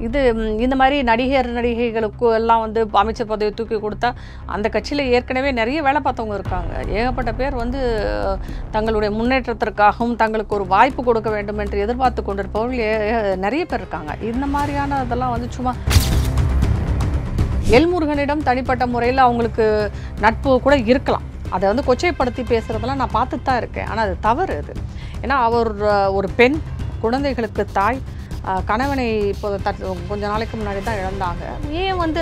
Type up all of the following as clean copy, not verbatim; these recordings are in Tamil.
இது இந்த மாதிரி நடிகைகளுக்கு எல்லாம் வந்து அமைச்சர் பதவி தூக்கி கொடுத்தா அந்த கட்சியில் ஏற்கனவே நிறைய வேலை பார்த்தவங்க இருக்காங்க. ஏகப்பட்ட பேர் வந்து தங்களுடைய முன்னேற்றத்திற்காகவும் தங்களுக்கு ஒரு வாய்ப்பு கொடுக்க வேண்டும் என்று எதிர்பார்த்து கொண்டிருப்பவர்கள் நிறைய பேர் இருக்காங்க. இந்த மாதிரியான இதெல்லாம் வந்து சும்மா எல்முருகனிடம் தனிப்பட்ட முறையில் அவங்களுக்கு நட்பு கூட இருக்கலாம். அதை வந்து கொச்சைப்படுத்தி பேசுகிறதெல்லாம் நான் பார்த்துட்டு தான் இருக்கேன். ஆனால் அது தவறு. அது ஏன்னா அவர் ஒரு பெண், குழந்தைகளுக்கு தாய், கணவனை இப்போ கொஞ்ச நாளைக்கு முன்னாடி தான் இழந்தாங்க. ஏன் வந்து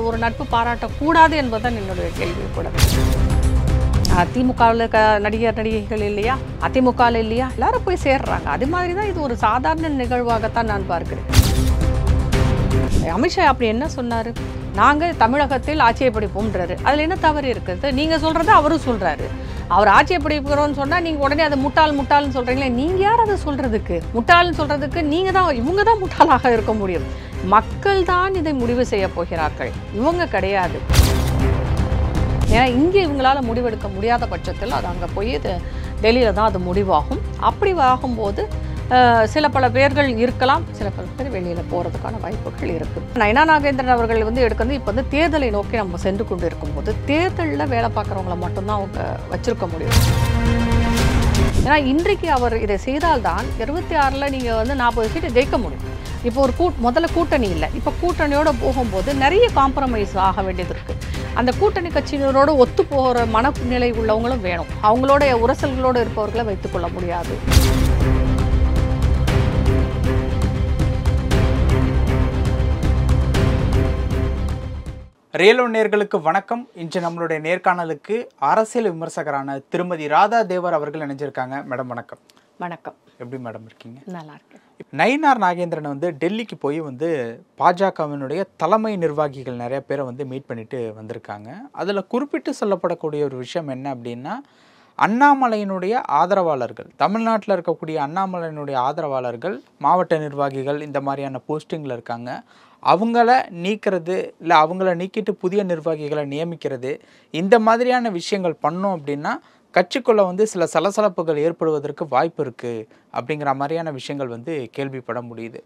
ஒரு நட்பு பாராட்டக்கூடாது என்பதுதான் என்னுடைய கேள்வி கூட. திமுகவில் நடிகைகள் இல்லையா, அதிமுகவில் இல்லையா, எல்லாரும் போய் சேர்றாங்க. அது மாதிரி தான் இது ஒரு சாதாரண நிகழ்வாகத்தான் நான் பார்க்கிறேன். அமித்ஷா அப்படி என்ன சொன்னார்? நாங்கள் தமிழகத்தில் ஆட்சியை பிடிப்போம்ன்றாரு. அதில் என்ன தவறு இருக்குது? நீங்கள் சொல்கிறத அவரும் சொல்கிறாரு. அவர் ஆட்சியை பிடிக்கிறோன்னு சொன்னால் நீங்கள் உடனே அதை முட்டாள்னு சொல்கிறீங்களே. நீங்கள் யார் அதை சொல்கிறதுக்கு? முட்டாள்னு சொல்கிறதுக்கு இவங்க தான் முட்டாளாக இருக்க முடியும். மக்கள் தான் இதை முடிவு செய்ய போகிறார்கள், இவங்க கிடையாது. ஏன்னா இங்கே இவங்களால் முடிவெடுக்க முடியாத பட்சத்தில் அது அங்கே போய் டெல்லியில் தான் அது முடிவாகும். அப்படி ஆகும்போது சில பல பேர்கள் இருக்கலாம், சில பல பேர் வெளியில் போகிறதுக்கான வாய்ப்புகள் இருக்குது. நயனா நாகேந்திரன் அவர்கள் வந்து இப்போ வந்து தேர்தலை நோக்கி நம்ம சென்று கொண்டு இருக்கும்போது தேர்தலில் வேலை பார்க்குறவங்கள மட்டும்தான் அவங்க வச்சுருக்க முடியும். ஏன்னா இன்றைக்கு அவர் இதை செய்தால்தான் 26 நீங்கள் வந்து 40 சீட்டு ஜெயிக்க முடியும். இப்போ ஒரு முதல்ல கூட்டணி இல்லை, இப்போ கூட்டணியோடு போகும்போது நிறைய காம்ப்ரமைஸ் ஆக வேண்டியது இருக்குது. அந்த கூட்டணி கட்சியினரோடு ஒத்து போகிற மனநிலை உள்ளவங்களும் வேணும். அவங்களோட உரசல்களோடு இருப்பவர்களை வைத்துக்கொள்ள முடியாது. ரியலோ நேயர்களுக்கு வணக்கம். இன்று நம்மளுடைய நேர்காணலுக்கு அரசியல் விமர்சகரான திருமதி ராதா தேவர் அவர்கள் இணைஞ்சிருக்காங்க. மேடம் வணக்கம். வணக்கம். எப்படி மேடம் இருக்கீங்க? நல்லா இருக்கேன். நயினார் நாகேந்திரன் வந்து டெல்லிக்கு போய் வந்து பாஜகவினுடைய தலைமை நிர்வாகிகள் நிறைய பேரை வந்து மீட் பண்ணிட்டு வந்திருக்காங்க. அதில் குறிப்பிட்டு சொல்லப்படக்கூடிய ஒரு விஷயம் என்ன அப்படின்னா, அண்ணாமலையினுடைய ஆதரவாளர்கள், தமிழ்நாட்டில் இருக்கக்கூடிய அண்ணாமலையினுடைய ஆதரவாளர்கள், மாவட்ட நிர்வாகிகள் இந்த மாதிரியான போஸ்டிங்கில் இருக்காங்க. அவங்கள நீக்கிறது, இல்லை அவங்கள நீக்கிட்டு புதிய நிர்வாகிகளை நியமிக்கிறது, இந்த மாதிரியான விஷயங்கள் பண்ணோம் அப்படின்னா கட்சிக்குள்ளே வந்து சில சலசலப்புகள் ஏற்படுவதற்கு வாய்ப்பு இருக்குது அப்படிங்கிற மாதிரியான விஷயங்கள் வந்து கேள்விப்பட முடியுது.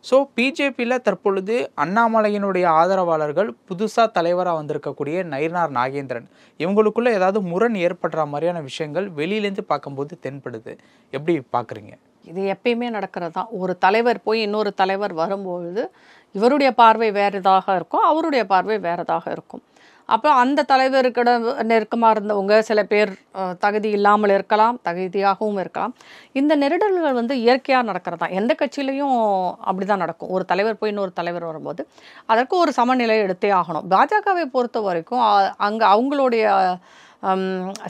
ஸோ பிஜேபியில் தற்பொழுது அண்ணாமலையினுடைய ஆதரவாளர்கள் புதுசாக தலைவராக வந்திருக்கக்கூடிய நயினார் நாகேந்திரன், இவங்களுக்குள்ளே ஏதாவது முரண் ஏற்படுற மாதிரியான விஷயங்கள் வெளியிலேருந்து பார்க்கும்போது தென்படுது. எப்படி பார்க்குறீங்க? இது எப்பயுமே நடக்கிறது தான். ஒரு தலைவர் போய் இன்னொரு தலைவர் வரும்பொழுது இவருடைய பார்வை வேறதாக இருக்கும், அவருடைய பார்வை வேறதாக இருக்கும். அப்போ அந்த தலைவருக்கிட நெருக்கமாக இருந்தவங்க சில பேர் தகுதி இல்லாமல் இருக்கலாம், தகுதியாகவும் இருக்கலாம். இந்த நெருடல்கள் வந்து இயற்கையாக நடக்கிறது தான். எந்த கட்சியிலையும் அப்படி தான் நடக்கும். ஒரு தலைவர் போய் இன்னொரு தலைவர் வரும்போது அதற்கு ஒரு சமநிலை எடுத்தே ஆகணும். பாஜகவை பொறுத்த வரைக்கும் அங்கே அவங்களுடைய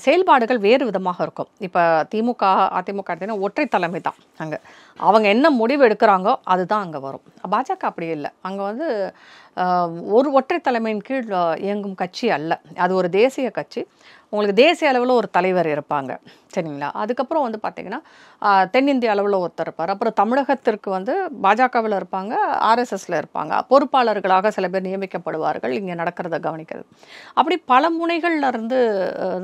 செயல்பாடுகள் வேறு விதமாக இருக்கும். இப்போ திமுக அதிமுக எடுத்தீங்கன்னா ஒற்றை தலைமை தான். அங்கே அவங்க என்ன முடிவு எடுக்கிறாங்கோ அதுதான் அங்கே வரும். பாஜக அப்படி இல்லை. அங்கே வந்து ஒரு ஒற்றை தலைமையின் கீழ் இயங்கும் கட்சி அல்ல. அது ஒரு தேசிய கட்சி. உங்களுக்கு தேசிய அளவில் ஒரு தலைவர் இருப்பாங்க, சரிங்களா? அதுக்கப்புறம் வந்து பார்த்திங்கன்னா தென்னிந்திய அளவில் ஒருத்தர் இருப்பார். அப்புறம் தமிழகத்திற்கு வந்து பாஜகவில் இருப்பாங்க, ஆர்எஸ்எஸில் இருப்பாங்க. பொறுப்பாளர்களாக சில பேர் நியமிக்கப்படுவார்கள், இங்கே நடக்கிறத கவனிக்கிறது. அப்படி பல முனைகள்லேருந்து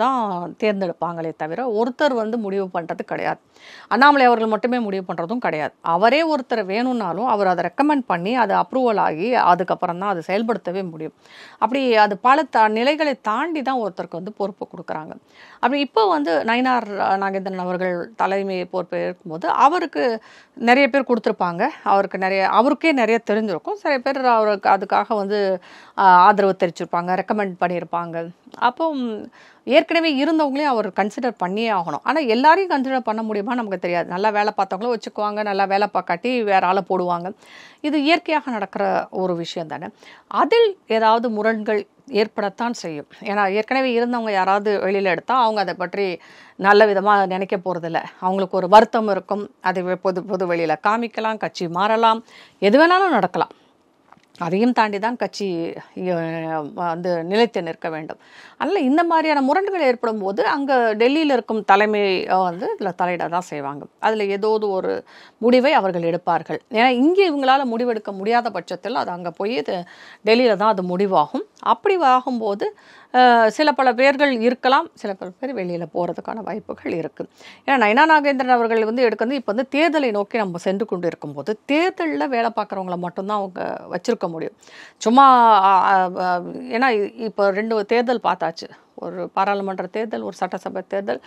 தான் தேர்ந்தெடுப்பாங்களே தவிர ஒருத்தர் வந்து முடிவு பண்ணுறது கிடையாது. அண்ணாமலை அவர்கள் மட்டுமே முடிவு பண்ணுறதும் கிடையாது. அவரே ஒருத்தர் வேணும்னாலும் அவர் அதை ரெக்கமெண்ட் பண்ணி அது அப்ரூவல் ஆகி அதுக்கப்புறம் தான் அது செயல்படுத்தவே முடியும். அப்படி அது பல நிலைகளை தாண்டி தான் ஒருத்தருக்கு வந்து பொறுப்பு கொடுக்குறாங்க. அப்படி இப்போ வந்து நயினார் நாகேந்திரன் அவர்கள் தலைமையை பொறுப்பு இருக்கும்போது அவருக்கு நிறைய பேர் கொடுத்துருப்பாங்க. அவருக்கே நிறைய தெரிஞ்சிருக்கும். சில பேர் அவருக்கு அதுக்காக வந்து ஆதரவு தெரிவிச்சிருப்பாங்க, ரெக்கமெண்ட் பண்ணியிருப்பாங்க. அப்போ ஏற்கனவே இருந்தவங்களையும் அவர் கன்சிடர் பண்ணியே ஆகணும். ஆனால் எல்லாரையும் கன்சிடர் பண்ண முடியுமா நமக்கு தெரியாது. நல்லா வேலை பார்த்தவங்களும் வச்சுக்குவாங்க, நல்லா வேலை பார்க்காட்டி வேற ஆளை போடுவாங்க. இது இயற்கையாக நடக்கிற ஒரு விஷயம் தானே. அதில் ஏதாவது முரண்கள் ஏற்படத்தான் செய்யும். ஏன்னா ஏற்கனவே இருந்தவங்க யாராவது வெளியில் எடுத்தால் அவங்க அதை பற்றி நல்ல விதமாக நினைக்க போகிறதில்ல. அவங்களுக்கு ஒரு வருத்தம் இருக்கும். அதை பொது வெளியில் காமிக்கலாம், கட்சி மாறலாம், எது வேணாலும் நடக்கலாம். அதையும் தாண்டி தான் கட்சி வந்து நிலைத்து நிற்க வேண்டும். அதனால் இந்த மாதிரியான முரண்கள் ஏற்படும் போது அங்கே டெல்லியில் இருக்கும் தலைமை வந்து இதில் தலையிட தான் செய்வாங்க. அதில் ஏதோது ஒரு முடிவை அவர்கள் எடுப்பார்கள். ஏன்னா இங்கே இவங்களால முடிவெடுக்க முடியாத பட்சத்தில் அது அங்கே போய் டெல்லியில் தான் அது முடிவாகும். அப்படி ஆகும்போது சில பல பேர்கள் இருக்கலாம், சில பல பேர் வெளியில் போகிறதுக்கான வாய்ப்புகள் இருக்குது. ஏன்னா நயனா நாகேந்திரன் அவர்கள் வந்து எடுக்கிறது இப்போ வந்து தேர்தலை நோக்கி நம்ம சென்று கொண்டு இருக்கும்போது தேர்தலில் வேலை பார்க்குறவங்கள மட்டும்தான் அவங்க வச்சுருக்க முடியும். சும்மா ஏன்னா இப்போ 2 தேர்தல் பார்த்தாச்சு, ஒரு பாராளுமன்ற தேர்தல், ஒரு சட்டசபை தேர்தல்,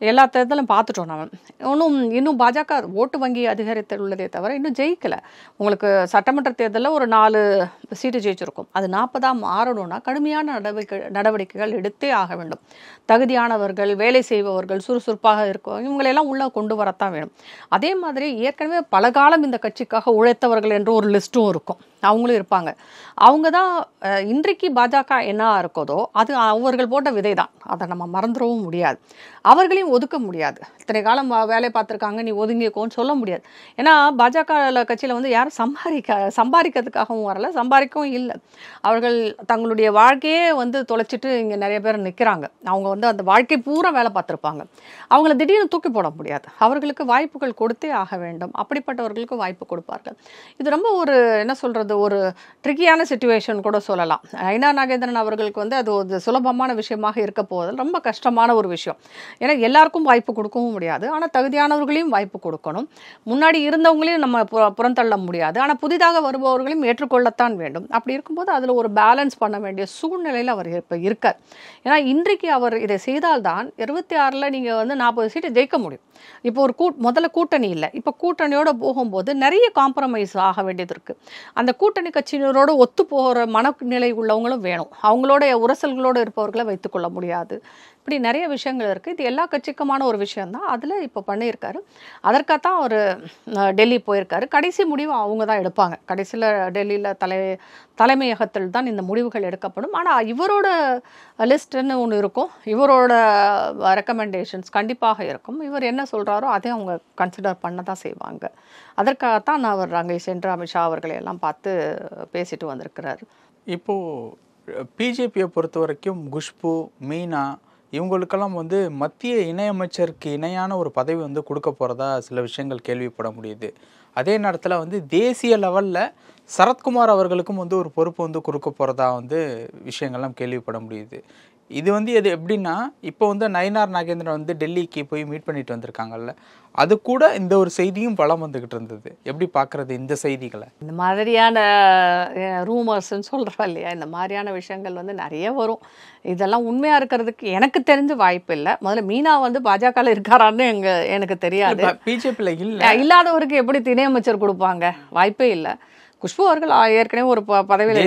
எல்லா தேர்தலும் பார்த்துட்டோம். நம்ம இன்னும் பாஜக ஓட்டு வங்கி அதிகரித்துள்ளதே தவிர இன்னும் ஜெயிக்கலை. உங்களுக்கு சட்டமன்ற தேர்தலில் ஒரு 4 சீட்டு ஜெயிச்சிருக்கும். அது 40ஆக மாறணும்னா கடுமையான நடவடிக்கைகள் எடுத்தே ஆக வேண்டும். தகுதியானவர்கள், வேலை செய்பவர்கள், சுறுசுறுப்பாக இருக்கும், இவங்களெல்லாம் உள்ளே கொண்டு வரத்தான் வேணும். அதே மாதிரி ஏற்கனவே பல காலம் இந்த கட்சிக்காக உழைத்தவர்கள் என்று ஒரு லிஸ்ட்டும் இருக்கும், அவங்களும் இருப்பாங்க. அவங்க தான் இன்றைக்கு பாஜக என்ன இருக்கதோ அது அவர்கள் போட்ட விதை தான், அதை நம்ம மறந்துடவும் முடியாது. அவர்களையும் ஒதுக்க முடியாது. இத்தனை காலம் வேலை பார்த்துருக்காங்க, நீ ஒதுங்கிக்கோன்னு சொல்ல முடியாது. ஏன்னா பாஜக கட்சியில் வந்து யாரும் சம்பாதிக்கிறதுக்காகவும் வரல, சம்பாதிக்கவும் இல்லை. அவர்கள் தங்களுடைய வாழ்க்கையே வந்து தொலைச்சிட்டு இங்கே நிறைய பேர் நிற்கிறாங்க. அவங்க வந்து அந்த வாழ்க்கை பூரா வேலை பார்த்துருப்பாங்க. அவங்கள திடீர்னு தூக்கி போட முடியாது. அவர்களுக்கு வாய்ப்புகள் கொடுத்தே ஆக வேண்டும். அப்படிப்பட்டவர்களுக்கு வாய்ப்பு கொடுப்பார்கள். இது ரொம்ப ஒரு என்ன சொல்கிறது, ஒரு ட்ரிக்கியான சிச்சுவேஷன் கூட சொல்லலாம். நயனா நாகேந்திரன் அவர்களுக்கு வந்து அது ஒரு சுலபமான விஷயமாக இருக்க போவதில் ரொம்ப கஷ்டமான ஒரு விஷயம். ஏன்னா எல்லாருக்கும் வாய்ப்பு கொடுக்கவும் முடியாது, ஆனால் தகுதியானவர்களையும் வாய்ப்பு கொடுக்கணும். முன்னாடி இருந்தவங்களையும் நம்ம புறந்தள்ள முடியாது, ஆனால் புதிதாக வருபவர்களையும் ஏற்றுக்கொள்ளத்தான் வேண்டும். அப்படி இருக்கும்போது அதில் ஒரு பேலன்ஸ் பண்ண வேண்டிய சூழ்நிலையில் அவர் இப்போ இருக்கார். ஏன்னா இன்றைக்கு அவர் இதை செய்தால்தான் 26ல் நீங்கள் வந்து 40 சீட்டு ஜெயிக்க முடியும். இப்போ ஒரு முதல்ல கூட்டணி இல்லை, இப்போ கூட்டணியோடு போகும்போது நிறைய காம்ப்ரமைஸ் ஆக வேண்டியது இருக்குது. அந்த கூட்டணி கட்சியினரோட ஒத்து போகிற மனநிலை உள்ளவங்களும் வேணும். அவங்களோட உரசல்களோடு இருப்பவர்களை வைத்துக்கொள்ள முடியாது. இப்படி நிறைய விஷயங்கள் இருக்குது. இது எல்லா கட்சிக்குமான ஒரு விஷயந்தான். அதில் இப்போ பண்ணியிருக்காரு. அதற்காகத்தான் அவர் டெல்லி போயிருக்காரு. கடைசி முடிவு அவங்க தான் எடுப்பாங்க. கடைசியில் டெல்லியில் தலைமையகத்தில் தான் இந்த முடிவுகள் எடுக்கப்படும். ஆனால் இவரோட லிஸ்ட்டுன்னு ஒன்று இருக்கும், இவரோட ரெக்கமெண்டேஷன்ஸ் கண்டிப்பாக இருக்கும். இவர் என்ன சொல்கிறாரோ அதை அவங்க கன்சிடர் பண்ண தான் செய்வாங்க. அதற்காகத்தான் அவர் அங்கே சென்று அமித்ஷா அவர்களை எல்லாம் பார்த்து பேசிட்டு வந்திருக்கிறாரு. இப்போது பிஜேபியை பொறுத்த வரைக்கும் குஷ்பு, மீனா இவங்களுக்கெல்லாம் வந்து மத்திய இணையமைச்சருக்கு இணையான ஒரு பதவி வந்து கொடுக்க போகிறதா சில விஷயங்கள் கேள்விப்பட முடியுது. அதே நேரத்தில் வந்து தேசிய லெவலில் சரத்குமார் அவர்களுக்கும் வந்து ஒரு பொறுப்பு வந்து கொடுக்க போகிறதா வந்து விஷயங்கள்லாம் கேள்விப்பட முடியுது. இது வந்து எது எப்படின்னா, இப்போ வந்து நயினார் நாகேந்திரன் வந்து டெல்லிக்கு போய் மீட் பண்ணிட்டு வந்திருக்காங்கல்ல, அது கூட இந்த ஒரு செய்தியும் பலம் வந்துக்கிட்டு இருந்தது. எப்படி பார்க்குறது இந்த செய்திகளை? இந்த மாதிரியான ரூமர்ஸ்ன்னு சொல்கிறோம் இல்லையா, இந்த மாதிரியான விஷயங்கள் வந்து நிறைய வரும். இதெல்லாம் உண்மையாக இருக்கிறதுக்கு எனக்கு தெரிஞ்ச வாய்ப்பு இல்லை. முதல்ல மீனா வந்து பாஜகவில் இருக்காரான்னு எனக்கு தெரியாது. பிஜேபியில் இல்லை, இல்லாதவருக்கு எப்படி இணையமைச்சர் கொடுப்பாங்க? வாய்ப்பே இல்லை. குஷ்பு அவர்கள் ஏற்கனவே ஒரு பதவியில்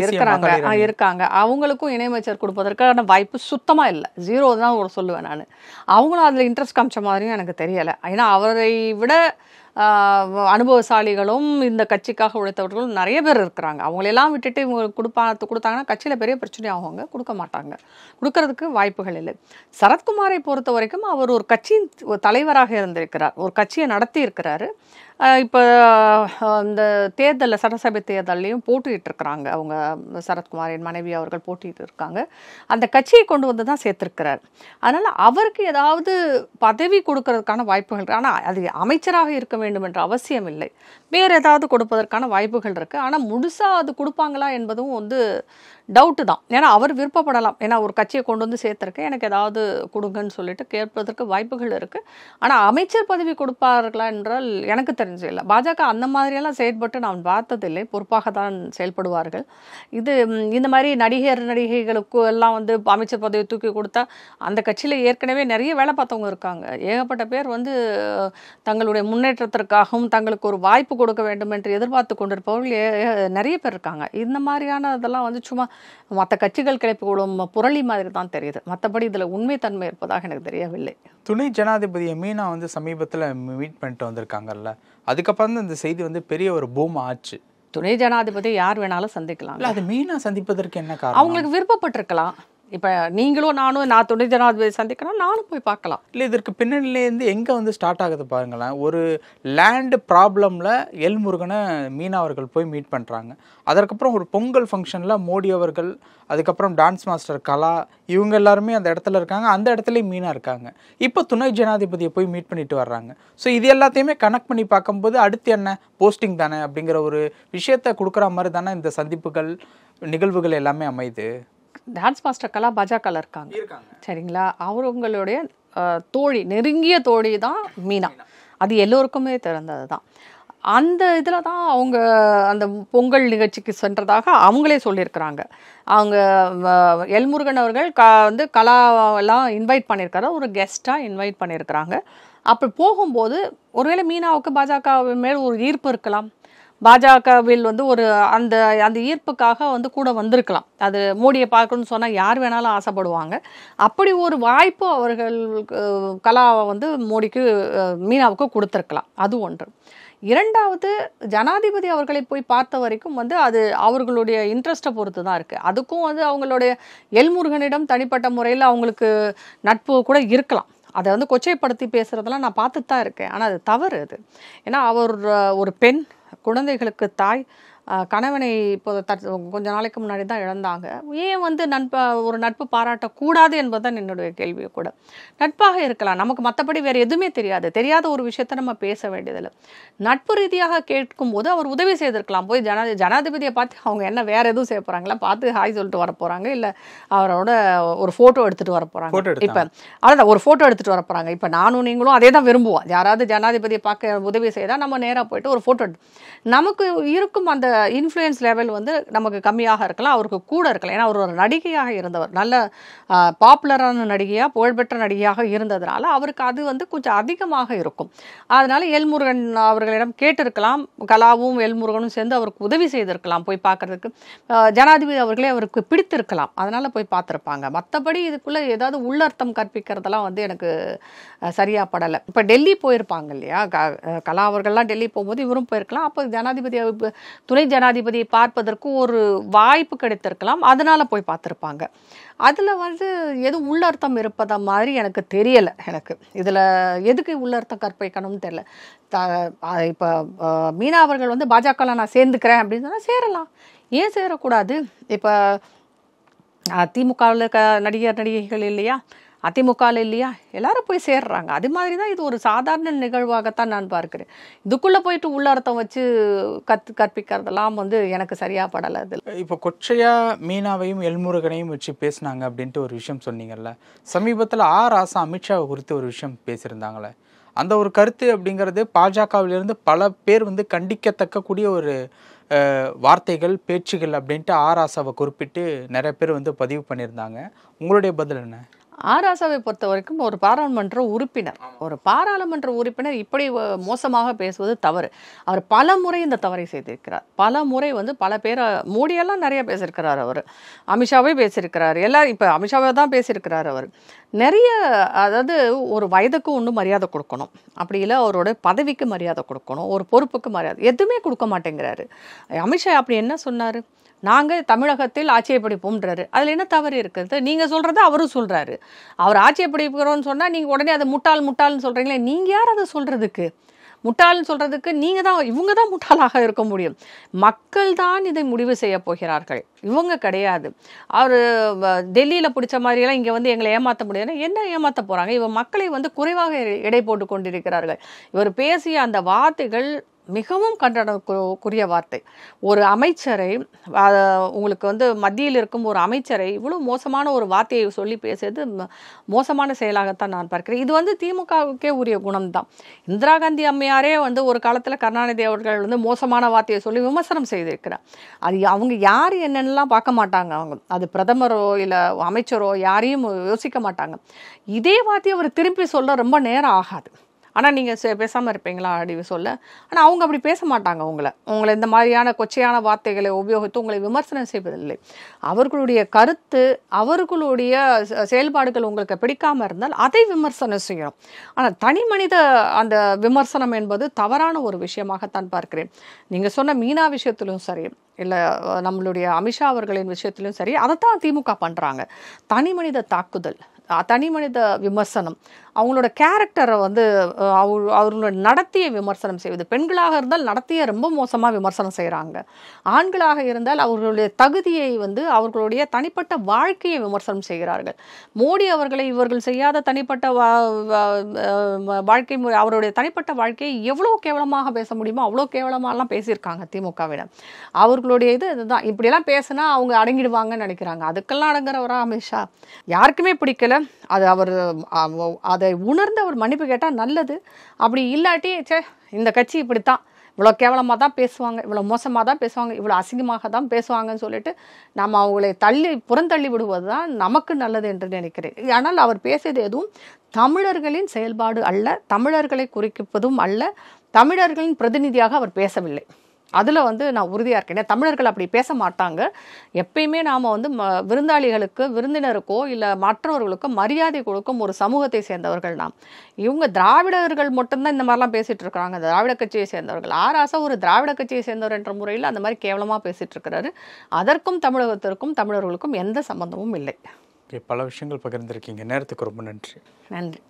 இருக்காங்க. அவங்களுக்கும் இணையமைச்சர் கொடுப்பதற்கான வாய்ப்பு சுத்தமாக இல்லை, 0 தான் சொல்லுவேன் நான். அவங்களும் அதில் இன்ட்ரெஸ்ட் காமிச்ச மாதிரியும் எனக்கு தெரியலை. ஏன்னா அவரை விட அனுபவசாலிகளும் இந்த கட்சிக்காக உழைத்தவர்களும் நிறைய பேர் இருக்கிறாங்க. அவங்களெல்லாம் விட்டுட்டு இவங்க கொடுத்தாங்கன்னா கட்சியில் பெரிய பிரச்சனை ஆகுவாங்க. கொடுக்க மாட்டாங்க, கொடுக்கறதுக்கு வாய்ப்புகள் இல்லை. சரத்குமாரை பொறுத்த வரைக்கும் அவர் ஒரு கட்சியின் தலைவராக இருந்திருக்கிறார், ஒரு கட்சியை நடத்தி இருக்கிறாரு. இப்போ இந்த தேர்தலில் சட்டசபை தேர்தலையும் போட்டிகிட்டு இருக்கிறாங்க. அவங்க சரத்குமாரின் மனைவி அவர்கள் போட்டிகிட்டு இருக்காங்க. அந்த கட்சியை கொண்டு வந்து தான் சேர்த்துருக்கிறார். அதனால் அவருக்கு ஏதாவது பதவி கொடுக்கறதுக்கான வாய்ப்புகள், ஆனால் அது அமைச்சராக இருக்க வேண்டும் என்ற அவசியம் இல்லை. வேறு ஏதாவது கொடுப்பதற்கான வாய்ப்புகள் இருக்குது. ஆனால் முழுசாக அது கொடுப்பாங்களா என்பதும் வந்து டவுட்டு தான். ஏன்னா அவர் விருப்பப்படலாம், ஏன்னா ஒரு கட்சியை கொண்டு வந்து சேர்த்துருக்கேன், எனக்கு ஏதாவது கொடுங்கன்னு சொல்லிட்டு கேட்பதற்கு வாய்ப்புகள் இருக்குது. ஆனால் அமைச்சர் பதவி கொடுப்பார்களா என்றால் எனக்கு தெரிஞ்சு இல்லை. பாஜக அந்த மாதிரியெல்லாம் செயல்பட்டு நான் பார்த்ததில்லை. பொறுப்பாக தான் செயல்படுவார்கள். இந்த மாதிரி நடிகைகளுக்கு எல்லாம் வந்து அமைச்சர் பதவி தூக்கி கொடுத்தா அந்த கட்சியில் ஏற்கனவே நிறைய வேலை பார்த்தவங்க இருக்காங்க. ஏகப்பட்ட பேர் வந்து தங்களுடைய முன்னேற்றத்திற்காகவும் தங்களுக்கு ஒரு வாய்ப்பு கொடுக்க வேண்டும் என்று எதிர்பார்த்து கொண்டிருப்பவர்கள் நிறைய பேர் இருக்காங்க. இந்த மாதிரியான இதெல்லாம் வந்து சும்மா மற்ற கட்சிகள் கிளப்பிக்கூடும் புரளி மாதிரி தான் தெரியுது. மற்றபடி இதில் உண்மைத்தன்மை இருப்பதாக எனக்கு தெரியவில்லை. துணை ஜனாதிபதியை மீனா வந்து சமீபத்தில் மீட் பண்ணிட்டு வந்திருக்காங்கல்ல, அதுக்கப்புறம் தான் இந்த செய்தி வந்து பெரிய ஒரு பூம் ஆச்சு. துணை ஜனாதிபதி யார் வேணாலும் சந்திக்கலாம். அது மீனா சந்திப்பதற்கு என்ன காரணம்? அவங்களுக்கு விருப்பப்பட்டிருக்கலாம். இப்போ நீங்களும் நானும் நான் துணை ஜனாதிபதி சந்திக்கிறேன், நானும் போய் பார்க்கலாம். இல்லை, இதற்கு பின்னணியிலேருந்து எங்கே வந்து ஸ்டார்ட் ஆகுது பாருங்களேன். ஒரு லேண்டு ப்ராப்ளமில் எல் முருகனை மீனா அவர்கள் போய் மீட் பண்ணுறாங்க. அதற்கப்புறம் ஒரு பொங்கல் ஃபங்க்ஷனில் மோடி அவர்கள், அதுக்கப்புறம் டான்ஸ் மாஸ்டர் கலா, இவங்க எல்லாருமே அந்த இடத்துல இருக்காங்க. அந்த இடத்துலையும் மீனா இருக்காங்க. இப்போ துணை ஜனாதிபதியை போய் மீட் பண்ணிட்டு வர்றாங்க. ஸோ இது எல்லாத்தையுமே கனெக்ட் பண்ணி பார்க்கும்போது அடுத்து என்ன போஸ்டிங் தானே அப்படிங்கிற ஒரு விஷயத்தை கொடுக்குற மாதிரி தானே இந்த சந்திப்புகள் நிகழ்வுகள் எல்லாமே அமையுது. டான்ஸ் மாஸ்டர் கலா பாஜகவில் இருக்காங்க, சரிங்களா? அவங்களுடைய தோழி, நெருங்கிய தோழி தான் மீனா. அது எல்லோருக்குமே தெரிந்தது தான். அந்த இதில் தான் அவங்க அந்த பொங்கல் நிகழ்ச்சிக்கு சென்றதாக அவங்களே சொல்லியிருக்கிறாங்க. அவங்க எல்முருகன் அவர்கள் வந்து கலாவெல்லாம் இன்வைட் பண்ணியிருக்காரு, ஒரு கெஸ்ட்டாக இன்வைட் பண்ணியிருக்கிறாங்க. அப்படி போகும்போது ஒருவேளை மீனாவுக்கு பாஜக மேல் ஒரு ஈர்ப்பு இருக்கலாம், பாஜகவில் வந்து ஒரு அந்த அந்த ஈர்ப்புக்காக வந்து கூட வந்திருக்கலாம். அது மோடியை பார்க்கணும்னு சொன்னால் யார் வேணாலும் ஆசைப்படுவாங்க. அப்படி ஒரு வாய்ப்பு அவர்கள் கலாவை வந்து மோடிக்கு மீனாவுக்கு கொடுத்துருக்கலாம். அது ஒன்று. இரண்டாவது, ஜனாதிபதி அவர்களை போய் பார்த்த வரைக்கும் வந்து அது அவர்களுடைய இன்ட்ரெஸ்ட்டை பொறுத்து தான் இருக்குது. அதுக்கும் வந்து அவங்களுடைய எல்முருகனிடம் தனிப்பட்ட முறையில் அவங்களுக்கு நட்பு கூட இருக்கலாம். அதை வந்து கொச்சைப்படுத்தி பேசுகிறதெல்லாம் நான் பார்த்துட்டு தான் இருக்கேன். ஆனால் அது தவறு. அது ஏன்னா அவர் ஒரு பெண், குழந்தைகளுக்கு தாய், கணவனை இப்போ கொஞ்ச நாளைக்கு முன்னாடி தான் இழந்தாங்க. ஏன் வந்து ஒரு நட்பு பாராட்டக்கூடாது என்பதுதான் என்னுடைய கேள்வி கூட. நட்பாக இருக்கலாம், நமக்கு மற்றபடி வேறு எதுவுமே தெரியாத ஒரு விஷயத்த நம்ம பேச வேண்டியதில்லை. நட்பு ரீதியாக கேட்கும்போது அவர் உதவி செய்திருக்கலாம். போய் ஜனாதிபதியை பார்த்து அவங்க என்ன வேறு எதுவும் செய்ய போகிறாங்களா, பார்த்து ஹாய் சொல்லிட்டு வர போகிறாங்க, இல்லை அவரோட ஒரு ஃபோட்டோ எடுத்துகிட்டு வர போகிறாங்க. இப்போ அதான் ஒரு ஃபோட்டோ எடுத்துகிட்டு வர போகிறாங்க. இப்போ நானும் நீங்களும் அதே தான் விரும்புவோம். யாராவது ஜனாதிபதியை பார்க்க உதவி செய்தால் நம்ம நேராக போய்ட்டு ஒரு ஃபோட்டோ நமக்கு இருக்கும் அந்த இன்ஃப்ளூயன்ஸ் லெவல் வந்து நமக்கு கம்மியாக இருக்கலாம், அவருக்கு கூட இருக்கலாம். ஏன்னா அவர் ஒரு நடிகையாக இருந்தவர், நல்ல பாப்புலரான நடிகையாக, புகழ்பெற்ற நடிகையாக இருந்ததுனால அவருக்கு அது வந்து கொஞ்சம் அதிகமாக இருக்கும். அதனால எல்முருகன் அவர்களிடம் கேட்டிருக்கலாம், கலாவும் எல்முருகனும் சேர்ந்து அவருக்கு உதவி செய்திருக்கலாம் போய் பார்க்கறதுக்கு. ஜனாதிபதி அவர்களே அவருக்கு பிடித்திருக்கலாம், அதனால் போய் பார்த்துருப்பாங்க. மற்றபடி இதுக்குள்ளே ஏதாவது உள்ளர்த்தம் கற்பிக்கிறதெல்லாம் வந்து எனக்கு சரியாக படலை. இப்போ டெல்லி போயிருப்பாங்க இல்லையா, கலா அவர்கள்லாம் டெல்லி போகும்போது இவரும் போயிருக்கலாம். அப்போ ஜனாதிபதி துணை ஜனாதிபதியை பார்ப்பதற்கு ஒரு வாய்ப்பு கிடைத்திருக்கலாம், அதனால் போய் பார்த்துருப்பாங்க. அதில் வந்து எதுவும் உள்ளர்த்தம் இருப்பதா மாதிரி எனக்கு தெரியலை. எனக்கு இதில் எதுக்கு உள்ளர்த்தம் கற்பிக்கணும்னு தெரியல. இப்போ மீனா அவர்கள் வந்து பாஜகவில் நான் சேர்ந்துக்கிறேன் அப்படின்னு சொன்னால் சேரலாம், ஏன் சேரக்கூடாது? இப்போ திமுகவில் நடிகைகள் இல்லையா, அதிமுகவில் இல்லையா, எல்லாரும் போய் சேர்றாங்க. அது மாதிரி தான் இது ஒரு சாதாரண நிகழ்வாகத்தான் நான் பார்க்கிறேன். இதுக்குள்ளே போயிட்டு உள்ளர்த்தம் வச்சு கற்பிக்கிறதெல்லாம் வந்து எனக்கு சரியாக படலை. அதில் இப்போ கொச்சையாக மீனாவையும் எல்முருகனையும் வச்சு பேசினாங்க அப்படின்ட்டு ஒரு விஷயம் சொன்னீங்கல்ல. சமீபத்தில் ராசா அமித்ஷாவை குறித்து ஒரு விஷயம் பேசியிருந்தாங்களே, அந்த ஒரு கருத்து அப்படிங்கிறது பாஜகவிலிருந்து பல பேர் வந்து கண்டிக்கத்தக்கக்கூடிய ஒரு வார்த்தைகள், பேச்சுகள் அப்படின்ட்டு ராசாவை குறிப்பிட்டு நிறைய பேர் வந்து பதிவு பண்ணியிருந்தாங்க. உங்களுடைய பதில் என்ன? ராசாவை பொறுத்த வரைக்கும் ஒரு பாராளுமன்ற உறுப்பினர் இப்படி மோசமாக பேசுவது தவறு. அவர் பல முறை இந்த தவறை செய்திருக்கிறார். பல முறை வந்து பல பேரை, மோடியெல்லாம் நிறைய பேசியிருக்கிறார், அவர் அமித்ஷாவே பேசியிருக்கிறார், எல்லாரும் இப்போ அமித்ஷாவை தான் பேசியிருக்கிறார். அவர் நிறைய, அதாவது ஒரு வயதுக்கு ஒன்றும் மரியாதை கொடுக்கணும், அப்படி இல்லை அவரோட பதவிக்கு மரியாதை கொடுக்கணும், ஒரு பொறுப்புக்கு மரியாதை, எதுவுமே கொடுக்க மாட்டேங்கிறாரு. அமித்ஷா அப்படி என்ன சொன்னார்? நாங்கள் தமிழகத்தில் ஆட்சியை பிடிப்போம்ன்றாரு. அதில் என்ன தவறு இருக்குது? நீங்கள் சொல்கிறத அவரும் சொல்கிறாரு. அவர் ஆட்சியை பிடிக்கிறோன்னு சொன்னால் நீங்கள் உடனே அதை முட்டாள்னு சொல்கிறீங்களே, நீங்கள் யார் அதை சொல்கிறதுக்கு? முட்டாள்னு சொல்கிறதுக்கு நீங்கள் தான், இவங்க தான் முட்டாளாக இருக்க முடியும். மக்கள் தான் இதை முடிவு செய்ய போகிறார்கள், இவங்க கிடையாது. அவர் டெல்லியில் பிடிச்ச மாதிரியெல்லாம் இங்கே வந்து எங்களை ஏமாற்ற முடியாது. என்ன ஏமாற்ற போகிறாங்க? இவன் மக்களை வந்து குறைவாக எடை போட்டு கொண்டிருக்கிறார்கள். இவர் பேசிய அந்த வார்த்தைகள் மிகவும் கண்டனக்குரிய வார்த்தை. ஒரு அமைச்சரை, உங்களுக்கு வந்து மத்தியில் இருக்கும் ஒரு அமைச்சரை இவ்வளோ மோசமான ஒரு வார்த்தையை சொல்லி பேசுறது மோசமான செயலாகத்தான் நான் பார்க்கிறேன். இது வந்து திமுகவுக்கே உரிய குணம்தான். இந்திரா காந்தி அம்மையாரே வந்து ஒரு காலத்தில் கருணாநிதி அவர்கள் வந்து மோசமான வார்த்தையை சொல்லி விமர்சனம் செய்திருக்கிறார். அது அவங்க யார் என்னென்னலாம் பார்க்க மாட்டாங்க. அவங்க அது பிரதமரோ இல்லை அமைச்சரோ யாரையும் யோசிக்க மாட்டாங்க. இதே வார்த்தையை அவர் திருப்பி சொல்ல ரொம்ப நேரம் ஆகாது. ஆனால் நீங்கள் பேசாமல் இருப்பீங்களா அப்படி சொல்ல. ஆனால் அவங்க அப்படி பேச மாட்டாங்க. உங்களை இந்த மாதிரியான கொச்சையான வார்த்தைகளை உபயோகித்து உங்களை விமர்சனம் செய்வதில்லை. அவர்களுடைய கருத்து, அவர்களுடைய செயல்பாடுகள் உங்களுக்கு பிடிக்காமல் இருந்தால் அதை விமர்சனம் செய்யணும். ஆனால் தனி மனித அந்த விமர்சனம் என்பது தவறான ஒரு விஷயமாகத்தான் பார்க்கிறேன். நீங்கள் சொன்ன மீனா விஷயத்திலும் சரி, இல்லை நம்மளுடைய அமித்ஷா அவர்களின் விஷயத்திலும் சரி, அதைத்தான் திமுக பண்ணுறாங்க. தனி மனித தாக்குதல், தனி மனித விமர்சனம், அவங்களோட கேரக்டரை வந்து அவங்களோட நடத்தியை விமர்சனம் செய்வது. பெண்களாக இருந்தால் நடத்தியை ரொம்ப மோசமாக விமர்சனம் செய்கிறாங்க. ஆண்களாக இருந்தால் அவர்களுடைய தகுதியை வந்து அவர்களுடைய தனிப்பட்ட வாழ்க்கையை விமர்சனம் செய்கிறார்கள். மோடி அவர்களை இவர்கள் செய்யாத தனிப்பட்ட வாழ்க்கை முறை, அவருடைய தனிப்பட்ட வாழ்க்கையை எவ்வளோ கேவலமாக பேச முடியுமோ அவ்வளோ கேவலமாகலாம் பேசியிருக்காங்க திமுகவினர். அவர்களுடைய இதுதான், இப்படியெல்லாம் பேசினா அவங்க அடங்கிடுவாங்கன்னு நினைக்கிறாங்க. அதுக்கெல்லாம் அடங்குறவரா அமித்ஷா? யாருக்குமே பிடிக்கல. அது அவர் அதை உணர்ந்து அவர் மன்னிப்பு கேட்டால் நல்லது. அப்படி இல்லாட்டி இந்த கட்சி இப்படித்தான், இவ்வளோ கேவலமாக தான் பேசுவாங்க, இவ்வளோ மோசமாக தான் பேசுவாங்க, இவ்வளோ அசிங்கமாக தான் பேசுவாங்கன்னு சொல்லிட்டு நம்ம அவங்களை புறந்தள்ளி விடுவது தான் நமக்கு நல்லது என்று நினைக்கிறேன். ஆனால் அவர் பேசியது எதுவும் தமிழர்களின் செயல்பாடு அல்ல, தமிழர்களை குறிப்பதும் அல்ல, தமிழர்களின் பிரதிநிதியாக அவர் பேசவில்லை. அதில் வந்து நான் உறுதியாக இருக்கேன். தமிழர்கள் அப்படி பேச மாட்டாங்க. எப்பயுமே நாம் வந்து விருந்தாளிகளுக்கு, விருந்தினருக்கோ இல்லை மற்றவர்களுக்கோ மரியாதை கொடுக்கும் ஒரு சமூகத்தை சேர்ந்தவர்கள் நாம். இவங்க திராவிடர்கள் மட்டும்தான் இந்த மாதிரிலாம் பேசிகிட்டு இருக்கிறாங்க. திராவிட கட்சியை சேர்ந்தவர்கள். ஆராசா ஒரு திராவிட கட்சியை சேர்ந்தவர் என்ற முறையில் அந்த மாதிரி கேவலமாக பேசிகிட்டு இருக்கிறாரு. அதற்கும் தமிழகத்திற்கும் தமிழர்களுக்கும் எந்த சம்பந்தமும் இல்லை. பல விஷயங்கள் பகிர்ந்திருக்கீங்க. நேரத்துக்கு ரொம்ப நன்றி. நன்றி.